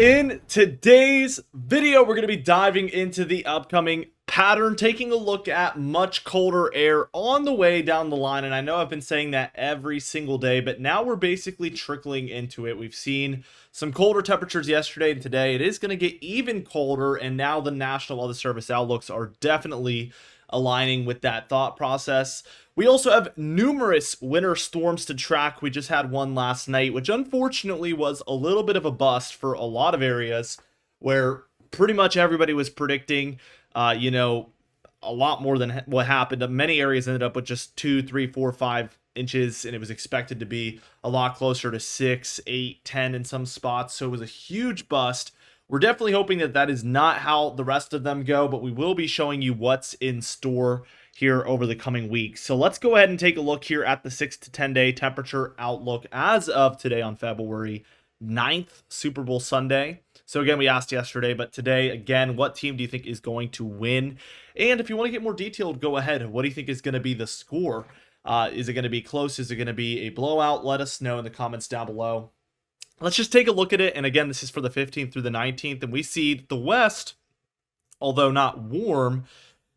In today's video, we're going to be diving into the upcoming pattern, taking a look at much colder air on the way down the line. And I know I've been saying that every single day, but now we're basically trickling into it. We've seen some colder temperatures yesterday and today. It is going to get even colder, and now the National Weather Service outlooks are definitely aligning with that thought process. We also have numerous winter storms to track. We just had one last night, which unfortunately was a little bit of a bust for a lot of areas where pretty much everybody was predicting, a lot more than what happened. Many areas ended up with just 2, 3, 4, 5 inches, and it was expected to be a lot closer to 6, 8, 10 in some spots. So it was a huge bust. We're definitely hoping that that is not how the rest of them go, but we will be showing you what's in store here over the coming weeks. So let's go ahead and take a look here at the 6 to 10 day temperature outlook as of today on February 9th, Super Bowl Sunday. So again, we asked yesterday, but today, again, what team do you think is going to win? And if you want to get more detailed, go ahead. What do you think is going to be the score? Is it going to be close? Is it going to be a blowout? Let us know in the comments down below. Let's just take a look at it. And again, this is for the 15th through the 19th. And we see the West, although not warm,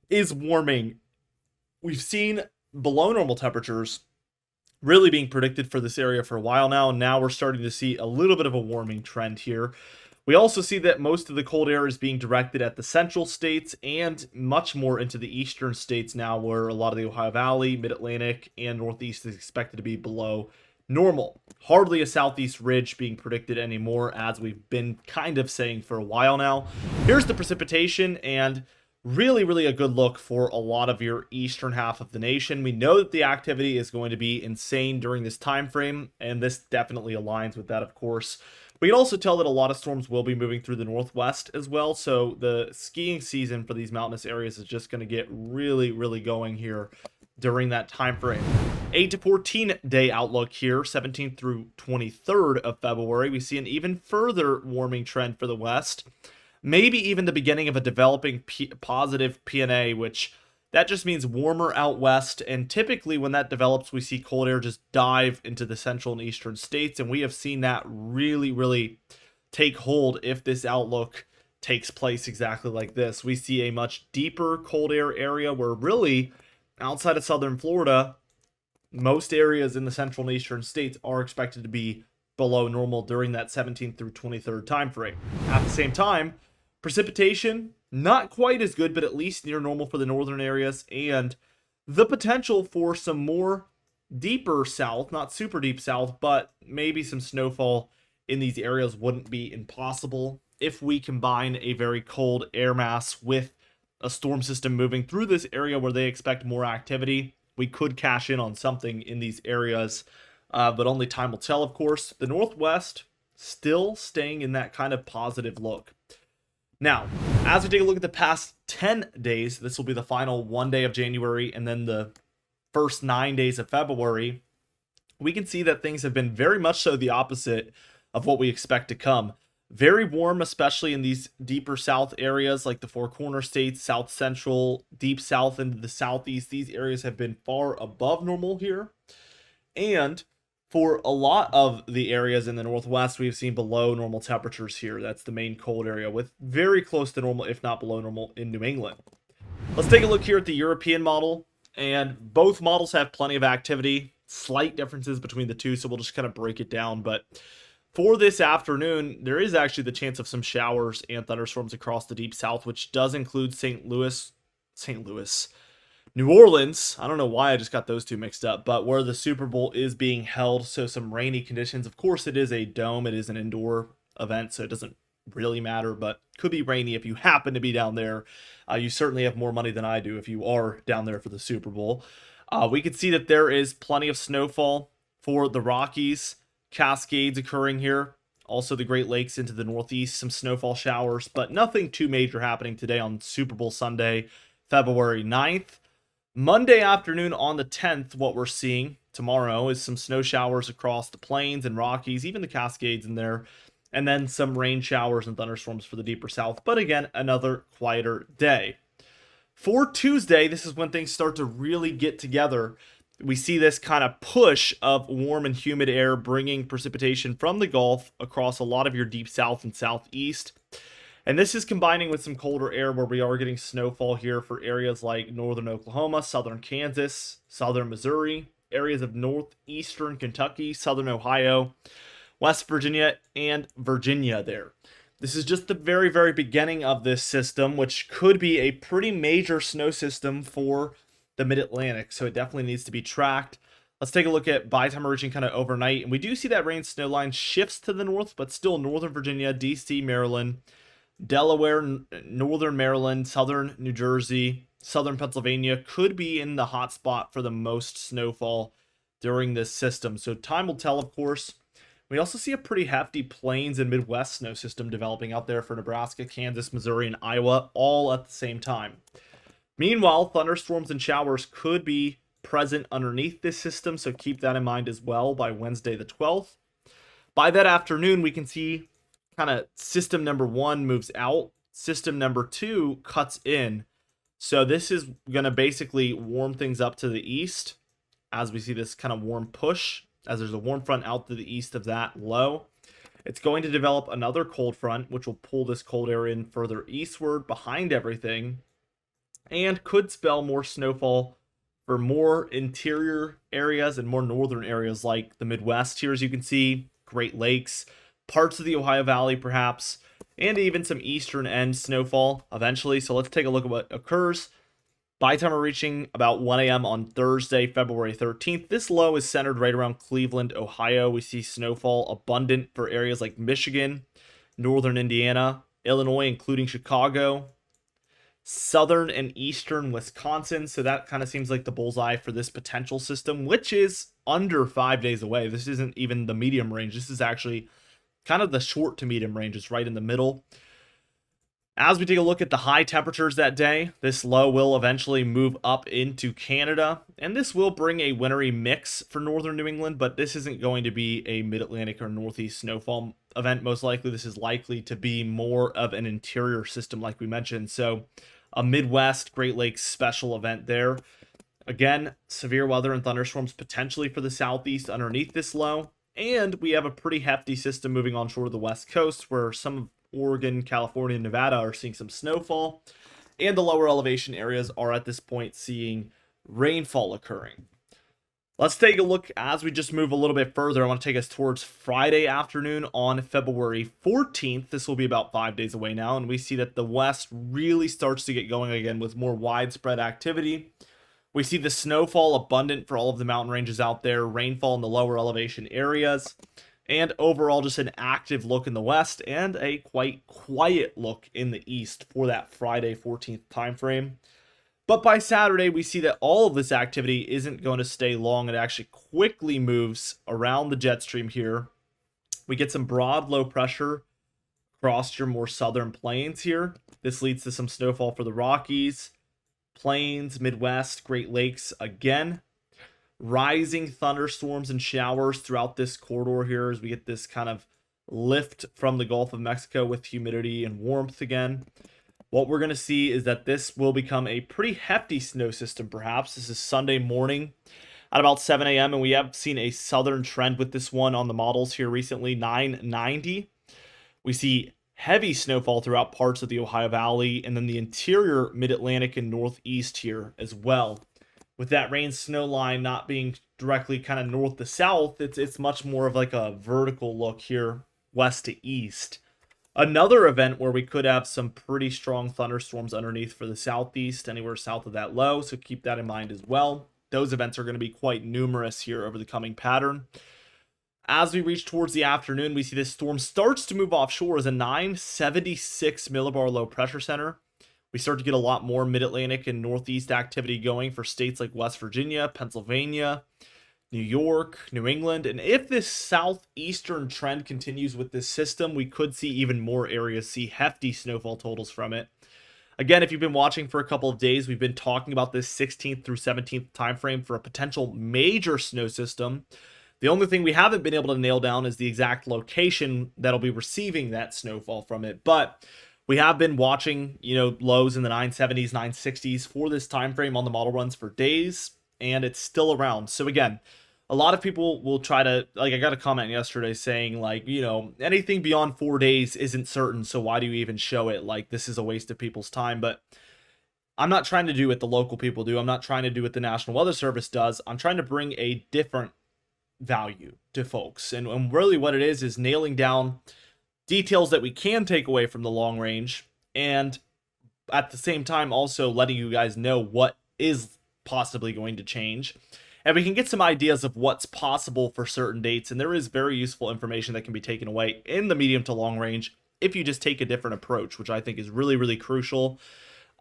is warming. We've seen below normal temperatures really being predicted for this area for a while now. And now we're starting to see a little bit of a warming trend here. We also see that most of the cold air is being directed at the central states and much more into the eastern states now, where a lot of the Ohio Valley, Mid-Atlantic, and Northeast is expected to be below normal. Hardly a southeast ridge being predicted anymore, as we've been kind of saying for a while now. Here's the precipitation, and really a good look for a lot of your eastern half of the nation. We know that the activity is going to be insane during this time frame, and this definitely aligns with that, of course. We can also tell that a lot of storms will be moving through the northwest as well, so the skiing season for these mountainous areas is just going to get really going here during that time frame. 8 to 14 day outlook here, 17th through 23rd of February. We see an even further warming trend for the west. Maybe even the beginning of a developing positive PNA, which that just means warmer out west. And typically when that develops, we see cold air just dive into the central and eastern states. And we have seen that really take hold if this outlook takes place exactly like this. We see a much deeper cold air area where really outside of southern Florida, most areas in the central and eastern states are expected to be below normal during that 17th through 23rd time frame. At the same time, precipitation, not quite as good, but at least near normal for the northern areas, and the potential for some more deeper south, not super deep south, but maybe some snowfall in these areas wouldn't be impossible if we combine a very cold air mass with a storm system moving through this area where they expect more activity. We could cash in on something in these areas, but only time will tell, of course. The Northwest still staying in that kind of positive look. Now, as we take a look at the past 10 days, this will be the final one day of January and then the first 9 days of February, we can see that things have been very much so the opposite of what we expect to come. Very warm, especially in these deeper south areas like the Four Corner states, south central, deep south into the southeast. These areas have been far above normal here. And for a lot of the areas in the northwest, we've seen below normal temperatures here. That's the main cold area, with very close to normal, if not below normal, in New England. Let's take a look here at the European model. And both models have plenty of activity. Slight differences between the two, so we'll just kind of break it down. But for this afternoon, there is actually the chance of some showers and thunderstorms across the deep south, which does include New Orleans. I don't know why I just got those two mixed up, but where the Super Bowl is being held, so some rainy conditions. Of course, it is a dome. It is an indoor event, so it doesn't really matter, but could be rainy if you happen to be down there. You certainly have more money than I do if you are down there for the Super Bowl. We can see that there is plenty of snowfall for the Rockies. Cascades occurring here. Also the Great Lakes into the northeast, some snowfall showers, but nothing too major happening today on Super Bowl Sunday, February 9th. Monday afternoon on the 10th, what we're seeing tomorrow is some snow showers across the plains and Rockies, even the Cascades in there, and then some rain showers and thunderstorms for the deeper south. But again, another quieter day. For Tuesday, this is when things start to really get together. We see this kind of push of warm and humid air bringing precipitation from the Gulf across a lot of your deep south and southeast. And this is combining with some colder air where we are getting snowfall here for areas like northern Oklahoma, southern Kansas, southern Missouri, areas of northeastern Kentucky, southern Ohio, West Virginia, and Virginia there. This is just the very, very beginning of this system, which could be a pretty major snow system for the mid-Atlantic, so it definitely needs to be tracked. Let's take a look at by time reaching kind of overnight, and we do see that rain snow line shifts to the north, but still northern Virginia, DC, Maryland, Delaware, northern Maryland, southern New Jersey, southern Pennsylvania could be in the hot spot for the most snowfall during this system. So time will tell, of course. We also see a pretty hefty plains and Midwest snow system developing out there for Nebraska, Kansas, Missouri, and Iowa all at the same time. Meanwhile, thunderstorms and showers could be present underneath this system, so keep that in mind as well by Wednesday the 12th. By that afternoon, we can see kind of system number 1 moves out, system number 2 cuts in. So this is going to basically warm things up to the east as we see this kind of warm push, as there's a warm front out to the east of that low. It's going to develop another cold front, which will pull this cold air in further eastward behind everything, and could spell more snowfall for more interior areas and more northern areas like the Midwest here, as you can see, Great Lakes, parts of the Ohio Valley perhaps, and even some eastern end snowfall eventually. So let's take a look at what occurs. By the time we're reaching about 1 a.m. on Thursday, February 13th, this low is centered right around Cleveland, Ohio. We see snowfall abundant for areas like Michigan, northern Indiana, Illinois, including Chicago, southern and eastern Wisconsin. So that kind of seems like the bullseye for this potential system, which is under 5 days away. This isn't even the medium range. This is actually kind of the short to medium range. It's right in the middle. As we take a look at the high temperatures that day, this low will eventually move up into Canada, and this will bring a wintry mix for northern New England, but this isn't going to be a mid-Atlantic or northeast snowfall event. Most likely this is likely to be more of an interior system like we mentioned, so a Midwest Great Lakes special event there. Again, severe weather and thunderstorms potentially for the southeast underneath this low, and we have a pretty hefty system moving onshore to the west coast where some of Oregon, California, and Nevada are seeing some snowfall, and the lower elevation areas are at this point seeing rainfall occurring. Let's take a look as we just move a little bit further. I want to take us towards Friday afternoon on February 14th. This will be about 5 days away now, and we see that the west really starts to get going again with more widespread activity. We see the snowfall abundant for all of the mountain ranges out there, rainfall in the lower elevation areas, and overall just an active look in the west and a quite quiet look in the east for that Friday 14th time frame. But by Saturday, we see that all of this activity isn't going to stay long. It actually quickly moves around the jet stream here. We get some broad low pressure across your more southern plains here. This leads to some snowfall for the Rockies, Plains, Midwest, Great Lakes again. Rising thunderstorms and showers throughout this corridor here as we get this kind of lift from the Gulf of Mexico with humidity and warmth again. What we're going to see is that this will become a pretty hefty snow system perhaps. This is Sunday morning at about 7 a.m. and we have seen a southern trend with this one on the models here recently, 990. We see heavy snowfall throughout parts of the Ohio Valley and then the interior mid-Atlantic and northeast here as well. With that rain snow line not being directly kind of north to south, it's much more of like a vertical look here, west to east. Another event where we could have some pretty strong thunderstorms underneath for the southeast, anywhere south of that low, so keep that in mind as well. Those events are going to be quite numerous here over the coming pattern. As we reach towards the afternoon, we see this storm starts to move offshore as a 976 millibar low pressure center. We start to get a lot more mid-Atlantic and northeast activity going for states like West Virginia, Pennsylvania, New York, New England. And if this southeastern trend continues with this system, we could see even more areas see hefty snowfall totals from it. Again, if you've been watching for a couple of days, we've been talking about this 16th through 17th time frame for a potential major snow system. The only thing we haven't been able to nail down is the exact location that'll be receiving that snowfall from it. But we have been watching, lows in the 970s, 960s for this time frame on the model runs for days. and it's still around. So again, a lot of people will try to, like, I got a comment yesterday saying, like, you know, anything beyond 4 days isn't certain, so why do you even show it? Like, this is a waste of people's time. But I'm not trying to do what the local people do. I'm not trying to do what the National Weather Service does. I'm trying to bring a different value to folks. And really what it is nailing down details that we can take away from the long range, and at the same time also letting you guys know what is possibly going to change. And we can get some ideas of what's possible for certain dates, and there is very useful information that can be taken away in the medium to long range if you just take a different approach, which I think is really, really crucial.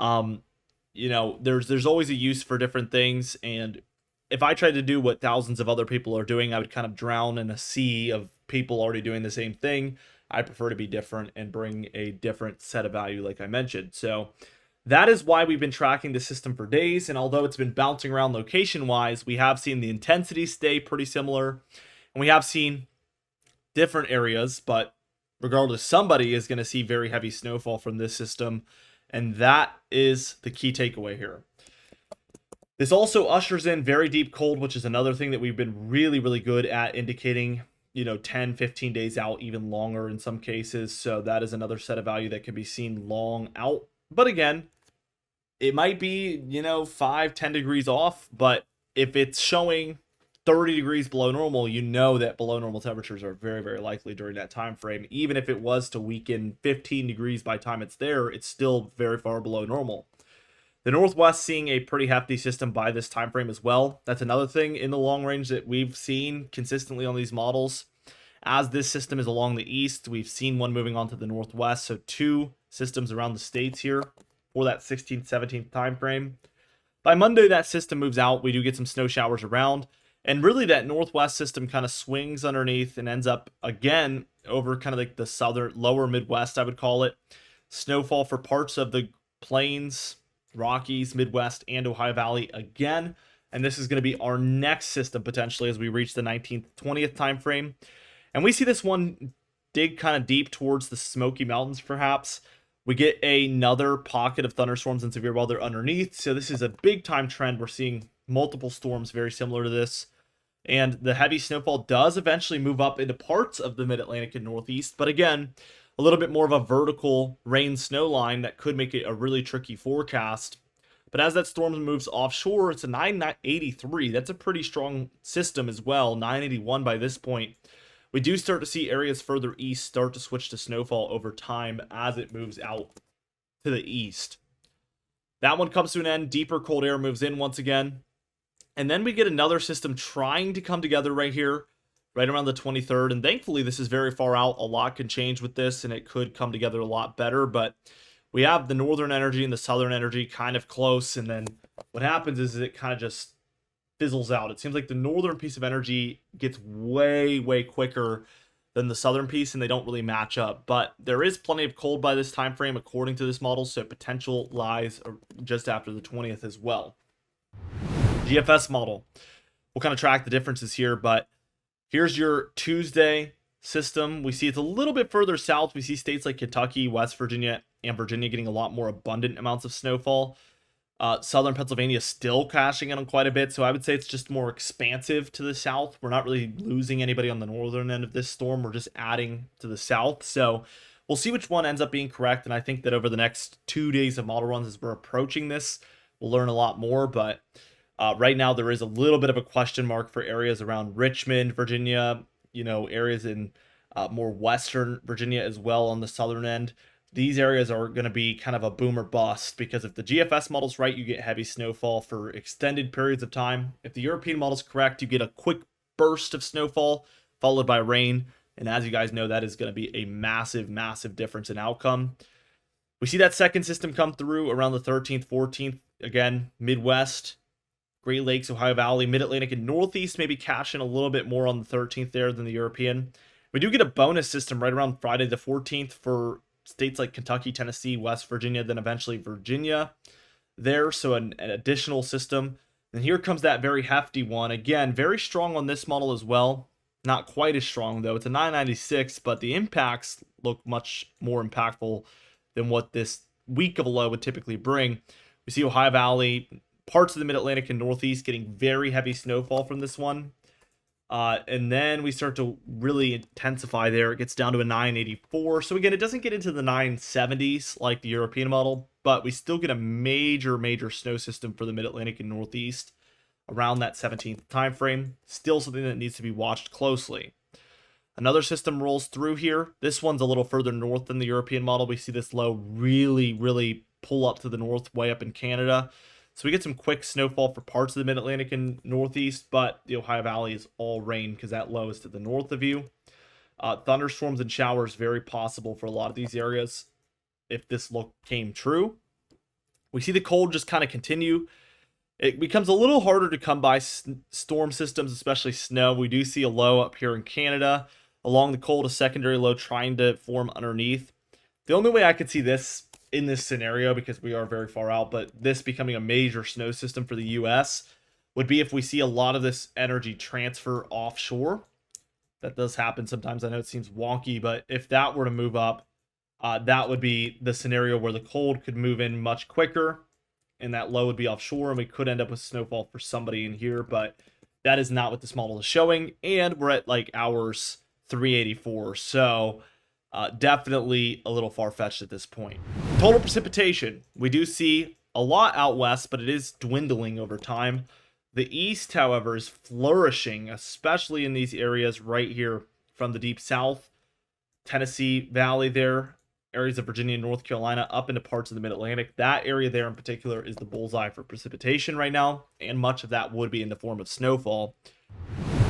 You know, there's always a use for different things, and if I tried to do what thousands of other people are doing, I would kind of drown in a sea of people already doing the same thing. I prefer to be different and bring a different set of value, like I mentioned. So that is why we've been tracking the system for days, and although it's been bouncing around location-wise, we have seen the intensity stay pretty similar, and we have seen different areas, but regardless, somebody is going to see very heavy snowfall from this system, and that is the key takeaway here. This also ushers in very deep cold, which is another thing that we've been really, really good at indicating, you know, 10, 15 days out, even longer in some cases. So that is another set of value that can be seen long out. But again, it might be, you know, 5, 10 degrees off, but if it's showing 30 degrees below normal, you know that below normal temperatures are very, very likely during that time frame. Even if it was to weaken 15 degrees by the time it's there, it's still very far below normal. The Northwest seeing a pretty hefty system by this time frame as well. That's another thing in the long range that we've seen consistently on these models. As this system is along the east, we've seen one moving on to the northwest, so 2 systems around the states here for that 16th, 17th time frame. By Monday, that system moves out. We do get some snow showers around, and really that northwest system kind of swings underneath and ends up again over kind of like the southern, lower Midwest, I would call it. Snowfall for parts of the plains, Rockies, Midwest, and Ohio Valley again. And this is going to be our next system potentially as we reach the 19th, 20th time frame. And we see this one dig kind of deep towards the Smoky Mountains perhaps. We get another pocket of thunderstorms and severe weather underneath. So this is a big time trend. We're seeing multiple storms very similar to this. And the heavy snowfall does eventually move up into parts of the mid-Atlantic and Northeast. But again, a little bit more of a vertical rain snow line that could make it a really tricky forecast. But as that storm moves offshore, it's a 983. That's a pretty strong system as well. 981 by this point. We do start to see areas further east start to switch to snowfall over time as it moves out to the east. That one comes to an end. Deeper cold air moves in once again. And then we get another system trying to come together right here, right around the 23rd. And thankfully, this is very far out. A lot can change with this, and it could come together a lot better. But we have the northern energy and the southern energy kind of close. And then what happens is it kind of just fizzles out. It seems like the northern piece of energy gets way, way quicker than the southern piece, and they don't really match up. But there is plenty of cold by this time frame, according to this model. So potential lies just after the 20th as well. GFS model. We'll kind of track the differences here, but here's your Tuesday system. We see it's a little bit further south. We see states like Kentucky, West Virginia, and Virginia getting a lot more abundant amounts of snowfall. Southern Pennsylvania still cashing in on quite a bit, so I would say it's just more expansive to the south. We're not really losing anybody on the northern end of this storm. We're just adding to the south. So we'll see which one ends up being correct, and I think that over the next 2 days of model runs as we're approaching this, we'll learn a lot more, but right now, there is a little bit of a question mark for areas around Richmond, Virginia, you know, areas in more western Virginia as well on the southern end. These areas are going to be kind of a boom or bust because if the GFS model's right, you get heavy snowfall for extended periods of time. If the European model's correct, you get a quick burst of snowfall followed by rain. And as you guys know, that is going to be a massive, massive difference in outcome. We see that second system come through around the 13th, 14th. Again, Midwest, Great Lakes, Ohio Valley, Mid-Atlantic, and Northeast maybe cash in a little bit more on the 13th there than the European. We do get a bonus system right around Friday the 14th for states like Kentucky, Tennessee, West Virginia, then eventually Virginia there. So an additional system. And here comes that very hefty one. Again, very strong on this model as well. Not quite as strong, though. It's a 996, but the impacts look much more impactful than what this week of a low would typically bring. We see Ohio Valley Parts of the mid-Atlantic and Northeast getting very heavy snowfall from this one. And then we start to really intensify there. It gets down to a 984. So again, it doesn't get into the 970s like the European model, but we still get a major snow system for the mid-Atlantic and Northeast around that 17th time frame. Still something that needs to be watched closely. Another system rolls through here. This one's a little further north than the European model. We see this low really pull up to the north, way up in Canada. So we get some quick snowfall for parts of the mid-Atlantic and Northeast, but the Ohio Valley is all rain because that low is to the north of you. Thunderstorms and showers very possible for a lot of these areas if this look came true. We see the cold just kind of continue. It becomes a little harder to come by storm systems, especially snow. We do see a low up here in Canada. Along the cold, a secondary low trying to form underneath. The only way I could see this in this scenario, because we are very far out, but this becoming a major snow system for the US would be if we see a lot of this energy transfer offshore. That does happen sometimes. I know it seems wonky, but if that were to move up, that would be the scenario where the cold could move in much quicker and that low would be offshore and we could end up with snowfall for somebody in here, but that is not what this model is showing. And we're at like hours 384. So definitely a little far-fetched at this point. Total precipitation. We do see a lot out west, but it is dwindling over time. The east, however, is flourishing, especially in these areas right here from the deep south, Tennessee Valley there, areas of Virginia and North Carolina, up into parts of the mid-Atlantic. That area there in particular is the bullseye for precipitation right now, and much of that would be in the form of snowfall.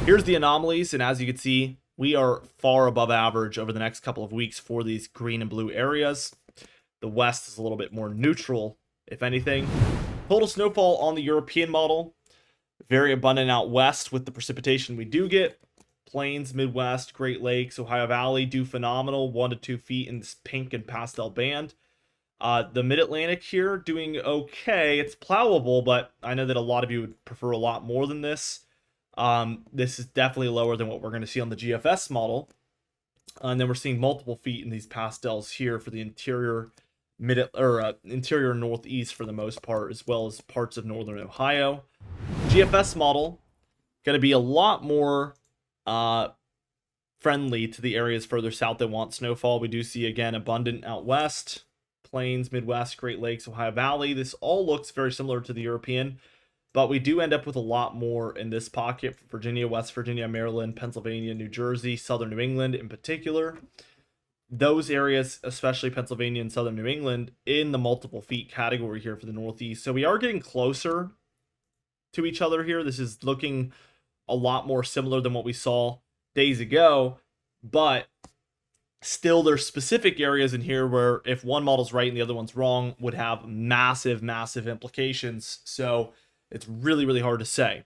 Here's the anomalies, and as you can see, we are far above average over the next couple of weeks for these green and blue areas. The west is a little bit more neutral, if anything. Total snowfall on the European model, very abundant out west with the precipitation we do get. Plains, Midwest, Great Lakes, Ohio Valley do phenomenal, 1 to 2 feet in this pink and pastel band. The Mid-Atlantic here doing okay. It's plowable, but I know that a lot of you would prefer a lot more than this. This is definitely lower than what we're going to see on the GFS model. And then we're seeing multiple feet in these pastels here for the interior interior northeast for the most part, as well as parts of northern Ohio. GFS model going to be a lot more friendly to the areas further south that want snowfall. We do see again abundant out west, Plains, Midwest, Great Lakes, Ohio Valley. This all looks very similar to the European. But we do end up with a lot more in this pocket for Virginia, West Virginia, Maryland, Pennsylvania, New Jersey, Southern New England in particular. Those areas, especially Pennsylvania and Southern New England, in the multiple feet category here for the Northeast. So we are getting closer to each other here. This is looking a lot more similar than what we saw days ago. But still, there's specific areas in here where if one model's right and the other one's wrong, would have massive implications. So it's really hard to say.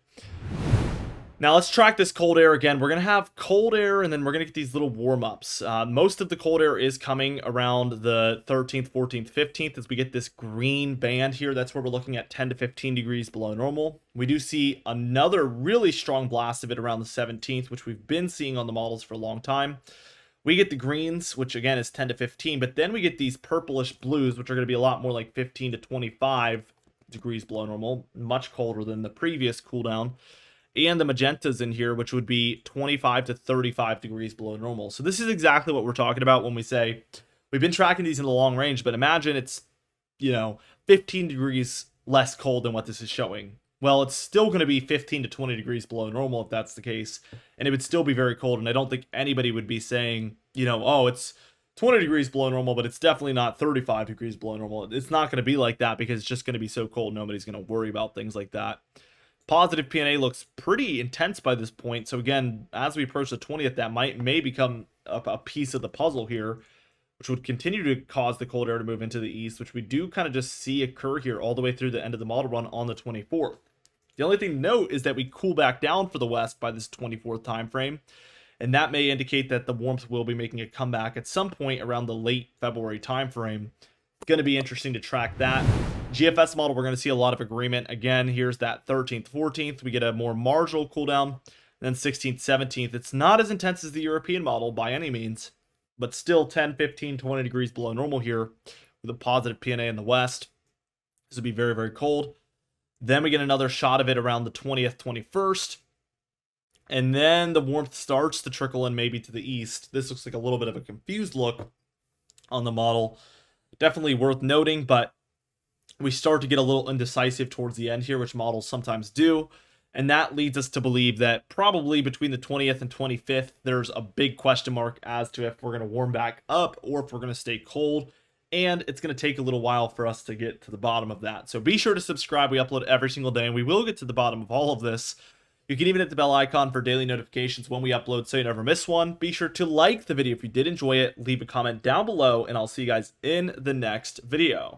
Now let's track this cold air again. We're going to have cold air and then we're going to get these little warm-ups. Most of the cold air is coming around the 13th, 14th, 15th as we get this green band here. That's where we're looking at 10 to 15 degrees below normal. We do see another really strong blast of it around the 17th, which we've been seeing on the models for a long time. We get the greens, which again is 10 to 15, but then we get these purplish blues, which are going to be a lot more like 15 to 25 degrees below normal, much colder than the previous cool down, and the magentas in here, which would be 25 to 35 degrees below normal. So this is exactly what we're talking about when we say we've been tracking these in the long range, but imagine it's 15 degrees less cold than what this is showing. Well, it's still going to be 15 to 20 degrees below normal if that's the case, and it would still be very cold. And I don't think anybody would be saying, oh, it's 20 degrees below normal, but it's definitely not 35 degrees below normal. It's not going to be like that because it's just going to be so cold. Nobody's going to worry about things like that. Positive PNA looks pretty intense by this point. So again, as we approach the 20th, that may become a piece of the puzzle here, which would continue to cause the cold air to move into the east, which we do kind of just see occur here all the way through the end of the model run on the 24th. The only thing to note is that we cool back down for the west by this 24th time frame. And that may indicate that the warmth will be making a comeback at some point around the late February timeframe. Going to be interesting to track that. GFS model, we're going to see a lot of agreement. Again, here's that 13th, 14th. We get a more marginal cooldown. Then 16th, 17th. It's not as intense as the European model by any means, but still 10, 15, 20 degrees below normal here with a positive PNA in the west. This would be very cold. Then we get another shot of it around the 20th, 21st. And then the warmth starts to trickle in maybe to the east. This looks like a little bit of a confused look on the model. Definitely worth noting, but we start to get a little indecisive towards the end here, which models sometimes do. And that leads us to believe that probably between the 20th and 25th, there's a big question mark as to if we're going to warm back up or if we're going to stay cold. And it's going to take a little while for us to get to the bottom of that. So be sure to subscribe. We upload every single day, and we will get to the bottom of all of this. You can even hit the bell icon for daily notifications when we upload so you never miss one. Be sure to like the video if you did enjoy it, leave a comment down below, and I'll see you guys in the next video.